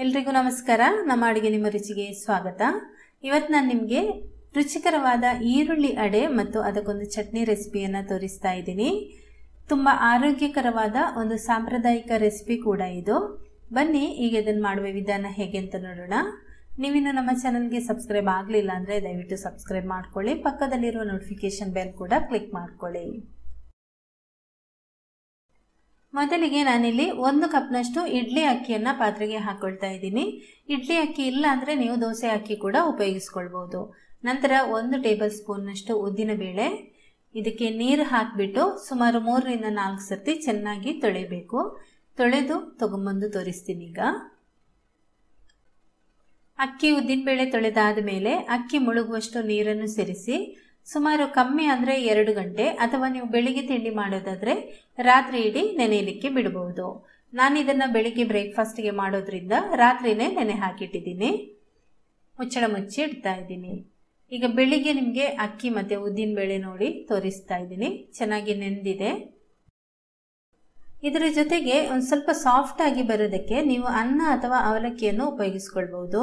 ಎಲ್ರಿಗೂ ನಮಸ್ಕಾರ. ನಮ್ಮ ಅಡುಗೆ ನಿಮ್ಮ ರುಚಿಗೆ ಸ್ವಾಗತ. ಇವತ್ತು ನಾನು ನಿಮಗೆ ರುಚಿಕರವಾದ ಈರುಳ್ಳಿ ಅಡೆ ಮತ್ತು ಅದಕ್ಕೊಂದು ಚಟ್ನಿ ರೆಸಿಪಿಯನ್ನು ತೋರಿಸ್ತಾ ಇದ್ದೀನಿ. ತುಂಬ ಆರೋಗ್ಯಕರವಾದ ಒಂದು ಸಾಂಪ್ರದಾಯಿಕ ರೆಸಿಪಿ ಕೂಡ ಇದು. ಬನ್ನಿ ಈಗ ಇದನ್ನು ಮಾಡುವ ವಿಧಾನ ಹೇಗೆ ಅಂತ ನೋಡೋಣ. ನೀವಿನ್ನು ನಮ್ಮ ಚಾನಲ್ಗೆ ಸಬ್ಸ್ಕ್ರೈಬ್ ಆಗಲಿಲ್ಲ ಅಂದರೆ ದಯವಿಟ್ಟು ಸಬ್ಸ್ಕ್ರೈಬ್ ಮಾಡ್ಕೊಳ್ಳಿ. ಪಕ್ಕದಲ್ಲಿರುವ ನೋಟಿಫಿಕೇಶನ್ ಬೆಲ್ ಕೂಡ ಕ್ಲಿಕ್ ಮಾಡ್ಕೊಳ್ಳಿ. ಮೊದಲಿಗೆ ನಾನಿಲ್ಲಿ 1 ಕಪ್ನಷ್ಟು ಇಡ್ಲಿ ಅಕ್ಕಿಯನ್ನು ಪಾತ್ರೆಗೆ ಹಾಕೊಳ್ತಾ ಇದ್ದೀನಿ. ಇಡ್ಲಿ ಅಕ್ಕಿ ಇಲ್ಲ ಅಂದರೆ ನೀವು ದೋಸೆ ಅಕ್ಕಿ ಕೂಡ ಉಪಯೋಗಿಸ್ಕೊಳ್ಬೋದು. ನಂತರ 1 ಟೇಬಲ್ ಸ್ಪೂನ್ನಷ್ಟು ಉದ್ದಿನಬೇಳೆ, ಇದಕ್ಕೆ ನೀರು ಹಾಕಿಬಿಟ್ಟು ಸುಮಾರು 3 ರಿಂದ 4 ಸರ್ತಿ ಚೆನ್ನಾಗಿ ತೊಳೆಯಬೇಕು. ತೊಳೆದು ತಗೊಂಬಂದು ತೋರಿಸ್ತೀನಿ. ಈಗ ಅಕ್ಕಿ ಉದ್ದಿನಬೇಳೆ ತೊಳೆದಾದ ಮೇಲೆ ಅಕ್ಕಿ ಮುಳುಗುವಷ್ಟು ನೀರನ್ನು ಸೇರಿಸಿ ಸುಮಾರು ಕಮ್ಮಿ ಅಂದರೆ 2 ಗಂಟೆ ಅಥವಾ ನೀವು ಬೆಳಿಗ್ಗೆ ತಿಂಡಿ ಮಾಡೋದಾದರೆ ರಾತ್ರಿ ಇಡೀ ನೆನೆಯಲಿಕ್ಕೆ ಬಿಡಬಹುದು. ನಾನು ಇದನ್ನು ಬೆಳಿಗ್ಗೆ ಬ್ರೇಕ್ಫಾಸ್ಟ್ಗೆ ಮಾಡೋದ್ರಿಂದ ರಾತ್ರಿನೇ ನೆನೆ ಹಾಕಿಟ್ಟಿದ್ದೀನಿ. ಮುಚ್ಚಳ ಮುಚ್ಚಿ ಇಡ್ತಾ ಇದ್ದೀನಿ. ಈಗ ಬೆಳಿಗ್ಗೆ ನಿಮಗೆ ಅಕ್ಕಿ ಮತ್ತು ಉದ್ದಿನಬೇಳೆ ನೋಡಿ ತೋರಿಸ್ತಾ ಇದ್ದೀನಿ. ಚೆನ್ನಾಗಿ ನೆಂದಿದೆ. ಇದರ ಜೊತೆಗೆ ಒಂದು ಸ್ವಲ್ಪ ಸಾಫ್ಟ್ ಆಗಿ ಬರೋದಕ್ಕೆ ನೀವು ಅನ್ನ ಅಥವಾ ಅವಲಕ್ಕಿಯನ್ನು ಉಪಯೋಗಿಸ್ಕೊಳ್ಬಹುದು.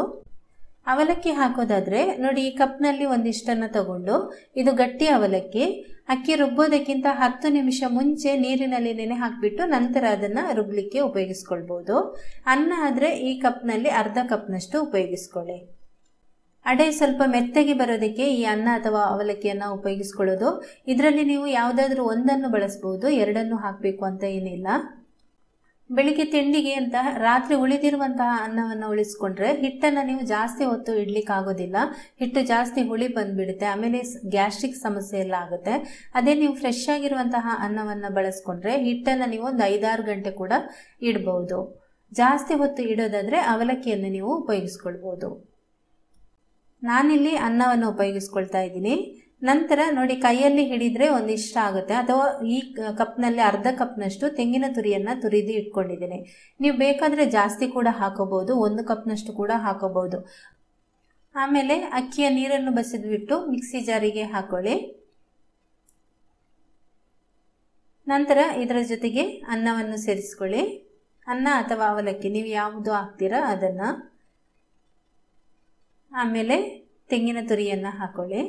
ಅವಲಕ್ಕಿ ಹಾಕೋದಾದ್ರೆ ನೋಡಿ, ಈ ಕಪ್ನಲ್ಲಿ ಒಂದಿಷ್ಟನ್ನು ತಗೊಂಡು, ಇದು ಗಟ್ಟಿ ಅವಲಕ್ಕಿ. ಅಕ್ಕಿ ರುಬ್ಬೋದಕ್ಕಿಂತ 10 ನಿಮಿಷ ಮುಂಚೆ ನೀರಿನಲ್ಲಿ ನೆನೆ ಹಾಕಿಬಿಟ್ಟು ನಂತರ ಅದನ್ನು ರುಬ್ಲಿಕ್ಕೆ ಉಪಯೋಗಿಸ್ಕೊಳ್ಬಹುದು. ಅನ್ನ ಆದರೆ ಈ ಕಪ್ನಲ್ಲಿ ಅರ್ಧ ಕಪ್ನಷ್ಟು ಉಪಯೋಗಿಸ್ಕೊಳ್ಳಿ. ಅಡೆ ಸ್ವಲ್ಪ ಮೆತ್ತಗೆ ಬರೋದಕ್ಕೆ ಈ ಅನ್ನ ಅಥವಾ ಅವಲಕ್ಕಿಯನ್ನು ಉಪಯೋಗಿಸ್ಕೊಳ್ಳೋದು. ಇದರಲ್ಲಿ ನೀವು ಯಾವುದಾದ್ರೂ ಒಂದನ್ನು ಬಳಸ್ಬೋದು, 2 ಹಾಕಬೇಕು ಅಂತ ಏನಿಲ್ಲ. ಬೆಳಿಗ್ಗೆ ತಿಂಡಿಗೆ ಅಂತ ರಾತ್ರಿ ಉಳಿದಿರುವಂತಹ ಅನ್ನವನ್ನು ಉಳಿಸ್ಕೊಂಡ್ರೆ ಹಿಟ್ಟನ್ನು ನೀವು ಜಾಸ್ತಿ ಹೊತ್ತು ಇಡ್ಲಿಕ್ಕೆ ಆಗೋದಿಲ್ಲ. ಹಿಟ್ಟು ಜಾಸ್ತಿ ಹುಳಿ ಬಂದ್ಬಿಡುತ್ತೆ, ಆಮೇಲೆ ಗ್ಯಾಸ್ಟ್ರಿಕ್ ಸಮಸ್ಯೆ ಎಲ್ಲ ಆಗುತ್ತೆ. ಅದೇ ನೀವು ಫ್ರೆಶ್ ಆಗಿರುವಂತಹ ಅನ್ನವನ್ನು ಬಳಸ್ಕೊಂಡ್ರೆ ಹಿಟ್ಟನ್ನು ನೀವು ಒಂದು 5-6 ಗಂಟೆ ಕೂಡ ಇಡ್ಬೋದು. ಜಾಸ್ತಿ ಹೊತ್ತು ಇಡೋದಾದ್ರೆ ಅವಲಕ್ಕಿಯನ್ನು ನೀವು ಉಪಯೋಗಿಸ್ಕೊಳ್ಬೋದು. ನಾನಿಲ್ಲಿ ಅನ್ನವನ್ನು ಉಪಯೋಗಿಸ್ಕೊಳ್ತಾ ಇದ್ದೀನಿ. ನಂತರ ನೋಡಿ, ಕೈಯಲ್ಲಿ ಹಿಡಿದ್ರೆ ಒಂದಿಷ್ಟ ಆಗುತ್ತೆ. ಅಥವಾ ಈ ಕಪ್ನಲ್ಲಿ ಅರ್ಧ ಕಪ್ನಷ್ಟು ತೆಂಗಿನ ತುರಿಯನ್ನು ತುರಿದು ಇಟ್ಕೊಂಡಿದ್ದೀನಿ. ನೀವು ಬೇಕಾದರೆ ಜಾಸ್ತಿ ಕೂಡ ಹಾಕೋಬಹುದು, 1 ಕಪ್ನಷ್ಟು ಕೂಡ ಹಾಕೋಬಹುದು. ಆಮೇಲೆ ಅಕ್ಕಿಯ ನೀರನ್ನು ಬಸಿದ್ಬಿಟ್ಟು ಮಿಕ್ಸಿ ಜಾರಿಗೆ ಹಾಕೊಳ್ಳಿ. ನಂತರ ಇದರ ಜೊತೆಗೆ ಅನ್ನವನ್ನು ಸೇರಿಸ್ಕೊಳ್ಳಿ. ಅನ್ನ ಅಥವಾ ಅವಲಕ್ಕಿ ನೀವು ಯಾವುದು ಹಾಕ್ತೀರಾ ಅದನ್ನು. ಆಮೇಲೆ ತೆಂಗಿನ ತುರಿಯನ್ನು ಹಾಕೊಳ್ಳಿ.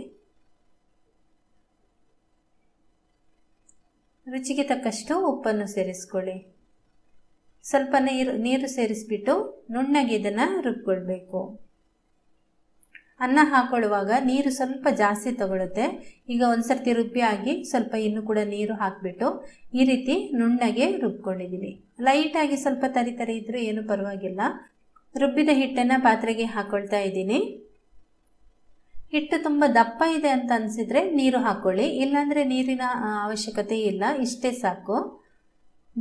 ರುಚಿಗೆ ತಕ್ಕಷ್ಟು ಉಪ್ಪನ್ನು ಸೇರಿಸ್ಕೊಳ್ಳಿ. ಸ್ವಲ್ಪ ನೀರು ಸೇರಿಸ್ಬಿಟ್ಟು ನುಣ್ಣಗೆ ಇದನ್ನು ರುಬ್ಕೊಳ್ಬೇಕು. ಅನ್ನ ಹಾಕೊಳ್ಳುವಾಗ ನೀರು ಸ್ವಲ್ಪ ಜಾಸ್ತಿ ತಗೊಳುತ್ತೆ. ಈಗ ಒಂದ್ಸರ್ತಿ ರುಬ್ಬಿ ಆಗಿ ಸ್ವಲ್ಪ ಇನ್ನೂ ಕೂಡ ನೀರು ಹಾಕಿಬಿಟ್ಟು ಈ ರೀತಿ ನುಣ್ಣಗೆ ರುಬ್ಕೊಂಡಿದ್ದೀನಿ. ಲೈಟಾಗಿ ಸ್ವಲ್ಪ ತರಿ ಇದ್ರೂ ಏನು ಪರವಾಗಿಲ್ಲ. ರುಬ್ಬಿದ ಹಿಟ್ಟನ್ನು ಪಾತ್ರೆಗೆ ಹಾಕೊಳ್ತಾ ಇದ್ದೀನಿ. ಹಿಟ್ಟು ತುಂಬ ದಪ್ಪ ಇದೆ ಅಂತ ಅನಿಸಿದ್ರೆ ನೀರು ಹಾಕೊಳ್ಳಿ, ಇಲ್ಲಾಂದರೆ ನೀರಿನ ಅವಶ್ಯಕತೆ ಇಲ್ಲ. ಇಷ್ಟೇ ಸಾಕು.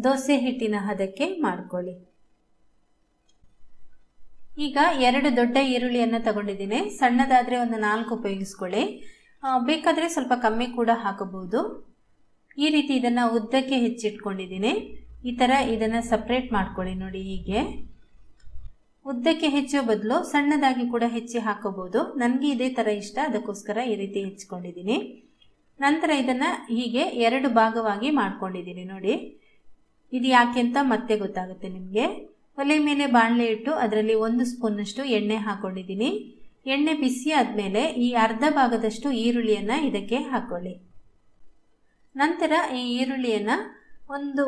ದೋಸೆ ಹಿಟ್ಟಿನ ಹದಕ್ಕೆ ಮಾಡ್ಕೊಳ್ಳಿ. ಈಗ 2 ದೊಡ್ಡ ಈರುಳ್ಳಿಯನ್ನು ತಗೊಂಡಿದ್ದೀನಿ. ಸಣ್ಣದಾದರೆ ಒಂದು 4 ಉಪಯೋಗಿಸ್ಕೊಳ್ಳಿ. ಬೇಕಾದರೆ ಸ್ವಲ್ಪ ಕಮ್ಮಿ ಕೂಡ ಹಾಕಬಹುದು. ಈ ರೀತಿ ಇದನ್ನು ಉದ್ದಕ್ಕೆ ಹೆಚ್ಚಿಟ್ಕೊಂಡಿದ್ದೀನಿ. ಈ ಥರ ಇದನ್ನು ಸಪ್ರೇಟ್ ಮಾಡ್ಕೊಳ್ಳಿ. ನೋಡಿ, ಹೀಗೆ ಉದ್ದಕ್ಕೆ ಹೆಚ್ಚೋ ಬದಲು ಸಣ್ಣದಾಗಿ ಕೂಡ ಹೆಚ್ಚಿ ಹಾಕೋಬಹುದು. ನನಗೆ ಇದೇ ಥರ ಇಷ್ಟ, ಅದಕ್ಕೋಸ್ಕರ ಈ ರೀತಿ ಹೆಚ್ಚಿಕೊಂಡಿದ್ದೀನಿ. ನಂತರ ಇದನ್ನು ಹೀಗೆ 2 ಭಾಗವಾಗಿ ಮಾಡ್ಕೊಂಡಿದ್ದೀನಿ. ನೋಡಿ, ಇದು ಯಾಕೆ ಅಂತ ಮತ್ತೆ ಗೊತ್ತಾಗುತ್ತೆ ನಿಮಗೆ. ಒಲೆ ಮೇಲೆ ಬಾಣಲೆ ಇಟ್ಟು ಅದರಲ್ಲಿ 1 ಸ್ಪೂನ್ನಷ್ಟು ಎಣ್ಣೆ ಹಾಕೊಂಡಿದ್ದೀನಿ. ಎಣ್ಣೆ ಬಿಸಿ ಆದಮೇಲೆ ಈ ಅರ್ಧ ಭಾಗದಷ್ಟು ಈರುಳ್ಳಿಯನ್ನು ಇದಕ್ಕೆ ಹಾಕೊಳ್ಳಿ. ನಂತರ ಈ ಈರುಳ್ಳಿಯನ್ನು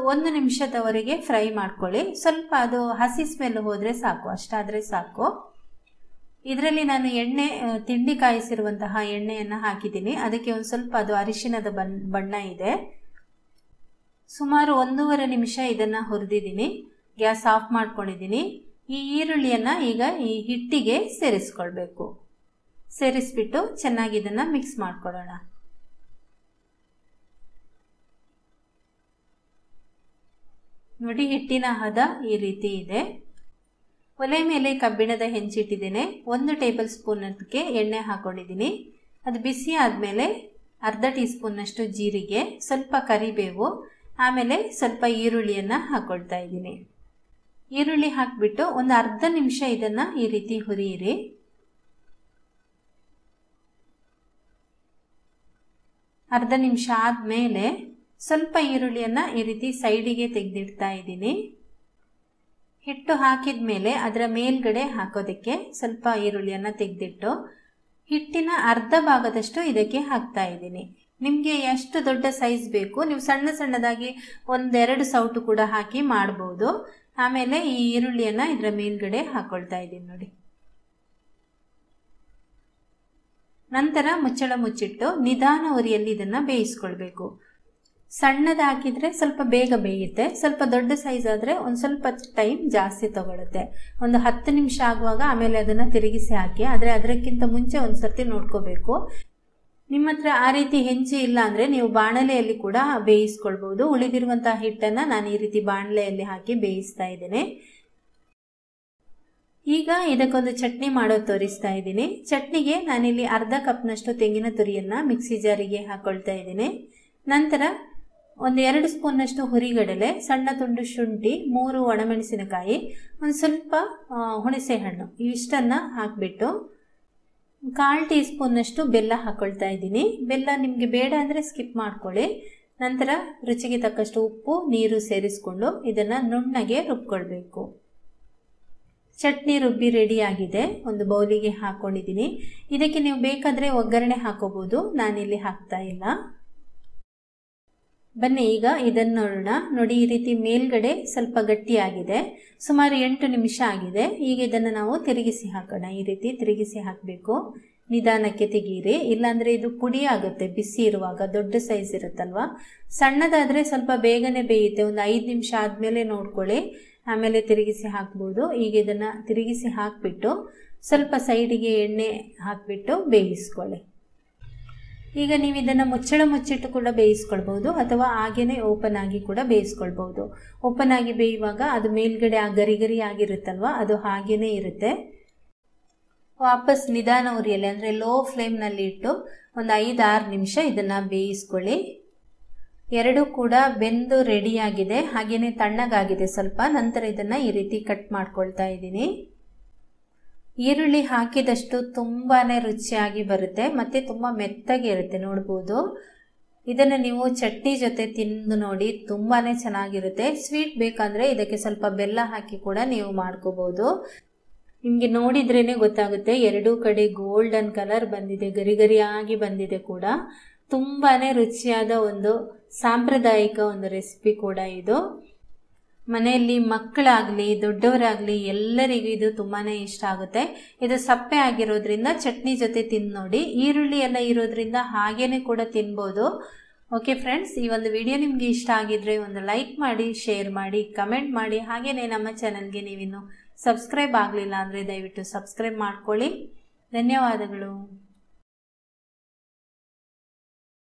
ಒಂದು ನಿಮಿಷದವರೆಗೆ ಫ್ರೈ ಮಾಡ್ಕೊಳ್ಳಿ. ಸ್ವಲ್ಪ ಅದು ಹಸಿ ಸ್ಮೆಲ್ ಹೋದರೆ ಸಾಕು, ಅಷ್ಟಾದರೆ ಸಾಕು. ಇದರಲ್ಲಿ ನಾನು ತಿಂಡಿ ಕಾಯಿಸಿರುವಂತಹ ಎಣ್ಣೆಯನ್ನು ಹಾಕಿದ್ದೀನಿ. ಅದಕ್ಕೆ ಒಂದು ಸ್ವಲ್ಪ ಅದು ಅರಿಶಿಣದ ಬಣ್ಣ ಇದೆ. ಸುಮಾರು 1.5 ನಿಮಿಷ ಇದನ್ನು ಹುರಿದಿದ್ದೀನಿ. ಗ್ಯಾಸ್ ಆಫ್ ಮಾಡ್ಕೊಂಡಿದ್ದೀನಿ. ಈ ಈರುಳ್ಳಿಯನ್ನು ಈಗ ಈ ಹಿಟ್ಟಿಗೆ ಸೇರಿಸ್ಕೊಳ್ಬೇಕು. ಸೇರಿಸ್ಬಿಟ್ಟು ಚೆನ್ನಾಗಿ ಇದನ್ನು ಮಿಕ್ಸ್ ಮಾಡ್ಕೊಳ್ಳೋಣ. ನೋಡಿ, ಹಿಟ್ಟಿನ ಹದ ಈ ರೀತಿ ಇದೆ. ಒಲೆ ಮೇಲೆ ಕಬ್ಬಿಣದ ಹೆಂಚಿಟ್ಟಿದ್ದೇನೆ. 1 ಟೇಬಲ್ ಸ್ಪೂನಕ್ಕೆ ಎಣ್ಣೆ ಹಾಕೊಂಡಿದ್ದೀನಿ. ಅದು ಬಿಸಿ ಆದಮೇಲೆ ಅರ್ಧ ಟೀ ಸ್ಪೂನ್ನಷ್ಟು ಜೀರಿಗೆ, ಸ್ವಲ್ಪ ಕರಿಬೇವು, ಆಮೇಲೆ ಸ್ವಲ್ಪ ಈರುಳ್ಳಿಯನ್ನು ಹಾಕೊಳ್ತಾ ಇದ್ದೀನಿ. ಈರುಳ್ಳಿ ಹಾಕಿಬಿಟ್ಟು ಒಂದು ಅರ್ಧ ನಿಮಿಷ ಇದನ್ನು ಈ ರೀತಿ ಹುರಿಯಿರಿ. ಅರ್ಧ ನಿಮಿಷ ಆದಮೇಲೆ ಸ್ವಲ್ಪ ಈರುಳ್ಳಿಯನ್ನು ಈ ರೀತಿ ಸೈಡಿಗೆ ತೆಗೆದಿಡ್ತಾ ಇದ್ದೀನಿ. ಹಿಟ್ಟು ಹಾಕಿದ ಮೇಲೆ ಅದರ ಮೇಲ್ಗಡೆ ಹಾಕೋದಕ್ಕೆ ಸ್ವಲ್ಪ ಈರುಳ್ಳಿಯನ್ನು ತೆಗೆದಿಟ್ಟು ಹಿಟ್ಟಿನ ಅರ್ಧ ಭಾಗದಷ್ಟು ಇದಕ್ಕೆ ಹಾಕ್ತಾ ಇದ್ದೀನಿ. ನಿಮಗೆ ಎಷ್ಟು ದೊಡ್ಡ ಸೈಜ್ ಬೇಕು ನೀವು ಸಣ್ಣ ಸಣ್ಣದಾಗಿ ಒಂದೆರಡು ಸೌಟು ಕೂಡ ಹಾಕಿ ಮಾಡ್ಬೋದು. ಆಮೇಲೆ ಈ ಈರುಳ್ಳಿಯನ್ನು ಇದರ ಮೇಲ್ಗಡೆ ಹಾಕೊಳ್ತಾ ಇದ್ದೀನಿ ನೋಡಿ. ನಂತರ ಮುಚ್ಚಳ ಮುಚ್ಚಿಟ್ಟು ನಿಧಾನ ಉರಿಯಲ್ಲಿ ಇದನ್ನು ಬೇಯಿಸ್ಕೊಳ್ಬೇಕು. ಸಣ್ಣದು ಹಾಕಿದರೆ ಸ್ವಲ್ಪ ಬೇಗ ಬೇಯುತ್ತೆ, ಸ್ವಲ್ಪ ದೊಡ್ಡ ಸೈಜ್ ಆದರೆ ಒಂದು ಸ್ವಲ್ಪ ಟೈಮ್ ಜಾಸ್ತಿ ತಗೊಳುತ್ತೆ. ಒಂದು 10 ನಿಮಿಷ ಆಗುವಾಗ ಆಮೇಲೆ ಅದನ್ನು ತಿರುಗಿಸಿ ಹಾಕಿ. ಆದರೆ ಅದಕ್ಕಿಂತ ಮುಂಚೆ ಒಂದು ಸರ್ತಿ ನೋಡ್ಕೋಬೇಕು. ನಿಮ್ಮ ಹತ್ರ ಆ ರೀತಿ ಹೆಂಚು ಇಲ್ಲ ಅಂದರೆ ನೀವು ಬಾಣಲೆಯಲ್ಲಿ ಕೂಡ ಬೇಯಿಸ್ಕೊಳ್ಬೋದು. ಉಳಿದಿರುವಂತಹ ಹಿಟ್ಟನ್ನು ನಾನು ಈ ರೀತಿ ಬಾಣಲೆಯಲ್ಲಿ ಹಾಕಿ ಬೇಯಿಸ್ತಾ ಇದ್ದೇನೆ. ಈಗ ಇದಕ್ಕೊಂದು ಚಟ್ನಿ ಮಾಡೋದು ತೋರಿಸ್ತಾ ಇದ್ದೀನಿ. ಚಟ್ನಿಗೆ ನಾನಿಲ್ಲಿ ಅರ್ಧ ಕಪ್ನಷ್ಟು ತೆಂಗಿನ ತುರಿಯನ್ನು ಮಿಕ್ಸಿ ಜಾರಿಗೆ ಹಾಕೊಳ್ತಾ ಇದ್ದೀನಿ. ನಂತರ 1-2 ಸ್ಪೂನ್ನಷ್ಟು ಹುರಿಗಡಲೆ, ಸಣ್ಣ ತುಂಡು ಶುಂಠಿ, 3 ಒಣಮೆಣಸಿನಕಾಯಿ, ಒಂದು ಸ್ವಲ್ಪ ಹುಣಸೆ ಹಣ್ಣು ಇವಿಷ್ಟನ್ನು ಹಾಕಿಬಿಟ್ಟು 1/4 ಟೀ ಸ್ಪೂನ್ನಷ್ಟು ಬೆಲ್ಲ ಹಾಕೊಳ್ತಾ ಇದ್ದೀನಿ. ಬೆಲ್ಲ ನಿಮಗೆ ಬೇಡ ಅಂದರೆ ಸ್ಕಿಪ್ ಮಾಡ್ಕೊಳ್ಳಿ. ನಂತರ ರುಚಿಗೆ ತಕ್ಕಷ್ಟು ಉಪ್ಪು, ನೀರು ಸೇರಿಸ್ಕೊಂಡು ಇದನ್ನು ನುಣ್ಣಗೆ ರುಬ್ಕೊಳ್ಬೇಕು. ಚಟ್ನಿ ರುಬ್ಬಿ ರೆಡಿ ಆಗಿದೆ. ಒಂದು ಬೌಲಿಗೆ ಹಾಕೊಂಡಿದ್ದೀನಿ. ಇದಕ್ಕೆ ನೀವು ಬೇಕಾದರೆ ಒಗ್ಗರಣೆ ಹಾಕೋಬಹುದು, ನಾನಿಲ್ಲಿ ಹಾಕ್ತಾ ಇಲ್ಲ. ಬನ್ನಿ ಈಗ ಇದನ್ನು ನೋಡೋಣ. ನೋಡಿ, ಈ ರೀತಿ ಮೇಲ್ಗಡೆ ಸ್ವಲ್ಪ ಗಟ್ಟಿಯಾಗಿದೆ. ಸುಮಾರು 8 ನಿಮಿಷ ಆಗಿದೆ. ಈಗ ಇದನ್ನು ನಾವು ತಿರುಗಿಸಿ ಹಾಕೋಣ. ಈ ರೀತಿ ತಿರುಗಿಸಿ ಹಾಕಬೇಕು. ನಿಧಾನಕ್ಕೆ ತೆಗೀರಿ, ಇಲ್ಲಾಂದರೆ ಇದು ಪುಡಿ ಆಗುತ್ತೆ ಬಿಸಿ ಇರುವಾಗ. ದೊಡ್ಡ ಸೈಜ್ ಇರುತ್ತಲ್ವ, ಸಣ್ಣದಾದರೆ ಸ್ವಲ್ಪ ಬೇಗನೆ ಬೇಯುತ್ತೆ. ಒಂದು 5 ನಿಮಿಷ ಆದಮೇಲೆ ನೋಡ್ಕೊಳ್ಳಿ, ಆಮೇಲೆ ತಿರುಗಿಸಿ ಹಾಕ್ಬೋದು. ಈಗ ಇದನ್ನು ತಿರುಗಿಸಿ ಹಾಕಿಬಿಟ್ಟು ಸ್ವಲ್ಪ ಸೈಡಿಗೆ ಎಣ್ಣೆ ಹಾಕಿಬಿಟ್ಟು ಬೇಯಿಸ್ಕೊಳ್ಳಿ. ಈಗ ನೀವು ಇದನ್ನು ಮುಚ್ಚಳ ಮುಚ್ಚಿಟ್ಟು ಕೂಡ ಬೇಯಿಸ್ಕೊಳ್ಬೋದು, ಅಥವಾ ಹಾಗೇನೆ ಓಪನ್ ಆಗಿ ಕೂಡ ಬೇಯಿಸ್ಕೊಳ್ಬೋದು. ಓಪನ್ ಆಗಿ ಬೇಯುವಾಗ ಅದು ಮೇಲ್ಗಡೆ ಆ ಗರಿ ಗರಿ ಆಗಿರುತ್ತಲ್ವ, ಅದು ಹಾಗೇನೆ ಇರುತ್ತೆ. ವಾಪಸ್ ನಿಧಾನ ಉರಿಯಲ್ಲಿ ಅಂದರೆ ಲೋ ಫ್ಲೇಮ್ನಲ್ಲಿ ಇಟ್ಟು ಒಂದು 5-6 ನಿಮಿಷ ಇದನ್ನು ಬೇಯಿಸ್ಕೊಳ್ಳಿ. ಎರಡೂ ಕೂಡ ಬೆಂದು ರೆಡಿಯಾಗಿದೆ, ಹಾಗೇನೆ ತಣ್ಣಗಾಗಿದೆ ಸ್ವಲ್ಪ. ನಂತರ ಇದನ್ನು ಈ ರೀತಿ ಕಟ್ ಮಾಡ್ಕೊಳ್ತಾ ಇದ್ದೀನಿ. ಈರುಳ್ಳಿ ಹಾಕಿದಷ್ಟು ತುಂಬಾ ರುಚಿಯಾಗಿ ಬರುತ್ತೆ ಮತ್ತು ತುಂಬ ಮೆತ್ತಗೆ ಇರುತ್ತೆ, ನೋಡ್ಬೋದು. ಇದನ್ನು ನೀವು ಚಟ್ನಿ ಜೊತೆ ತಿಂದು ನೋಡಿ, ತುಂಬಾ ಚೆನ್ನಾಗಿರುತ್ತೆ. ಸ್ವೀಟ್ ಬೇಕಂದರೆ ಇದಕ್ಕೆ ಸ್ವಲ್ಪ ಬೆಲ್ಲ ಹಾಕಿ ಕೂಡ ನೀವು ಮಾಡ್ಕೋಬೋದು. ನಿಮಗೆ ನೋಡಿದ್ರೇ ಗೊತ್ತಾಗುತ್ತೆ, ಎರಡೂ ಕಡೆ ಗೋಲ್ಡನ್ ಕಲರ್ ಬಂದಿದೆ, ಗರಿ ಗರಿಯಾಗಿ ಬಂದಿದೆ ಕೂಡ. ತುಂಬಾ ರುಚಿಯಾದ ಒಂದು ಸಾಂಪ್ರದಾಯಿಕ ಒಂದು ರೆಸಿಪಿ ಕೂಡ ಇದು. ಮನೆಯಲ್ಲಿ ಮಕ್ಕಳಾಗಲಿ ದೊಡ್ಡವರಾಗಲಿ ಎಲ್ಲರಿಗೂ ಇದು ತುಂಬಾ ಇಷ್ಟ ಆಗುತ್ತೆ. ಇದು ಸಪ್ಪೆ ಆಗಿರೋದ್ರಿಂದ ಚಟ್ನಿ ಜೊತೆ ತಿಂದು ನೋಡಿ. ಈರುಳ್ಳಿ ಎಲ್ಲ ಇರೋದ್ರಿಂದ ಹಾಗೇನೆ ಕೂಡ ತಿನ್ಬೋದು. ಓಕೆ ಫ್ರೆಂಡ್ಸ್, ಈ ಒಂದು ವಿಡಿಯೋ ನಿಮಗೆ ಇಷ್ಟ ಆಗಿದ್ರೆ ಒಂದು ಲೈಕ್ ಮಾಡಿ, ಶೇರ್ ಮಾಡಿ, ಕಮೆಂಟ್ ಮಾಡಿ. ಹಾಗೇನೆ ನಮ್ಮ ಚಾನಲ್ಗೆ ನೀವಿನ್ನು ಸಬ್ಸ್ಕ್ರೈಬ್ ಆಗಲಿಲ್ಲ ಅಂದರೆ ದಯವಿಟ್ಟು ಸಬ್ಸ್ಕ್ರೈಬ್ ಮಾಡ್ಕೊಳ್ಳಿ. ಧನ್ಯವಾದಗಳು.